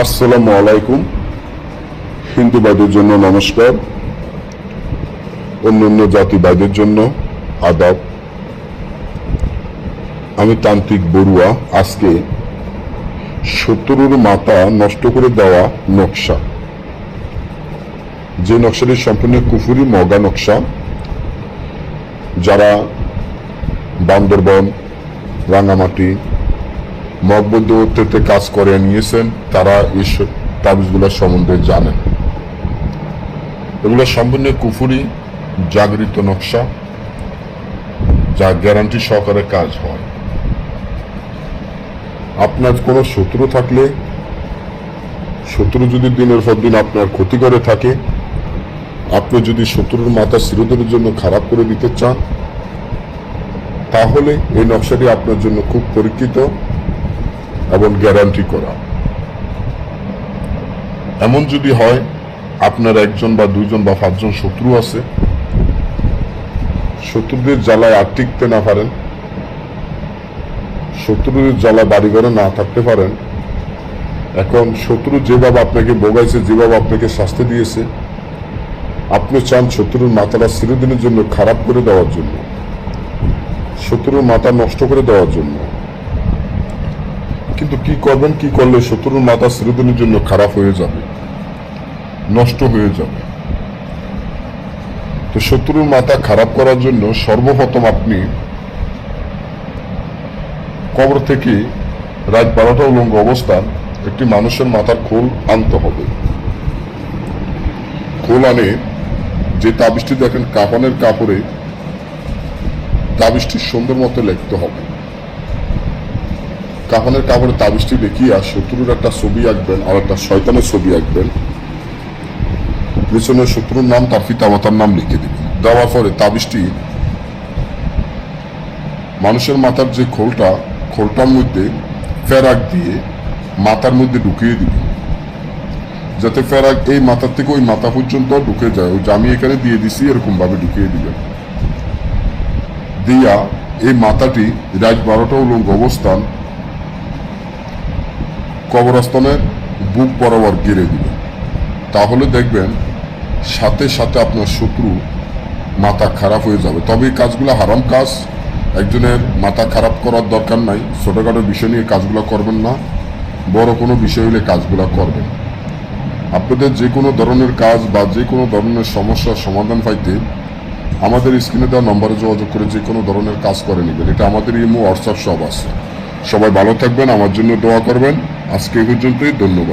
আসসালামু আলাইকুম। হিন্দু ভাইদের জন্য নমস্কার, অন্যান্য জাতি ভাইদের জন্য আদাব। আমি তান্ত্রিক বড়ুয়া। আজকে শত্রুর মাথা নষ্ট করে দেওয়া নকশা, যে নকশাটি সম্পূর্ণ কুফুরি মগা নকশা। যারা বান্দরবন, রাঙামাটি, মগবদ্ধতে কাজ করে নিয়েছেন তারা এই তাবিজগুলো সম্বন্ধে জানেন। এগুলো সম্পূর্ণ কুফুরি জাগরিত নকশা, যা গ্যারান্টি সহকারে কাজ হয়। আপনার কোনো শত্রু থাকলে, শত্রু যদি দিনের পর দিন আপনার ক্ষতি করে থাকে, আপনি যদি শত্রুর মাথা চিরদিনের জন্য খারাপ করে দিতে চান, তাহলে এই নকশাটি আপনার জন্য খুব পরীক্ষিত এবং গ্যারান্টি করা। এমন যদি হয় আপনার একজন বা দুইজন বা পাঁচজন শত্রু আছে, শত্রুদের জ্বালায় আর টিকতে না পারেন, শত্রুদের জ্বালায় বাড়িঘরে না থাকতে পারেন, এখন শত্রু যেভাবে আপনাকে ভোগাইছে, যেভাবে আপনাকে শাস্তি দিয়েছে, আপনি চান শত্রুর মাথাটা চিরদিনের জন্য খারাপ করে দেওয়ার জন্য, শত্রুর মাথা নষ্ট করে দেওয়ার জন্য। কিন্তু কি করবেন, কি করলে শত্রুর মাথা চিরদিনের জন্য খারাপ হয়ে যাবে, নষ্ট হয়ে যাবে? তো শত্রুর মাথা খারাপ করার জন্য সর্বপ্রথম আপনি কবর থেকে রাত 12টা উলঙ্গ অবস্থান একটি মানুষের মাথার খোল আনতে হবে। খোল আনে যে তাবিজটি দেখেন কাফনের কাপড়ে তাবিজটি সুন্দর মতো লিখতে হবে। কাফনের কাপড়ে তাবিজটি লিখিয়া শত্রুর একটা ছবি আঁকবেন আর একটা শয়তানের ছবি আঁকবেন। পিছনে শত্রুর নাম, তার পিতামাতার নাম লিখে দিবেন। দেওয়ার পরে তাবিজটি মানুষের মাথার যে খোলটার মধ্যে ফেরাক দিয়ে মাথার মধ্যে ঢুকিয়ে দিবেন, যাতে ফেরাক এই মাথার থেকে ওই মাথা পর্যন্ত ঢুকে যায়। ওই যে আমি এখানে দিয়ে দিছি এরকম ভাবে ঢুকিয়ে দিবেন। দিয়া এই মাথাটি রাত 12টা উলঙ্গ অবস্থান কবরস্থানের বুক বরাবর গেড়ে দিবেন। তাহলে দেখবেন সাথে সাথে আপনার শত্রু মাথা খারাপ হয়ে যাবে। তবে এই কাজগুলো হারাম কাজ, একজনের মাথা খারাপ করার দরকার নাই। ছোটখাটো বিষয় নিয়ে কাজগুলো করবেন না, বড় কোনো বিষয় হলে কাজগুলো করবেন। আপনাদের যে কোনো ধরনের কাজ বা যে কোনো ধরনের সমস্যার সমাধান পাইতে আমাদের স্ক্রিনে দেওয়া নম্বরে যোগাযোগ করে যে কোনো ধরনের কাজ করে নেবেন। এটা আমাদের ইমো, হোয়াটসঅ্যাপ সব আছে। সবাই ভালো থাকবেন, আমার জন্য দোয়া করবেন। আজকে এই পর্যন্তই, ধন্যবাদ।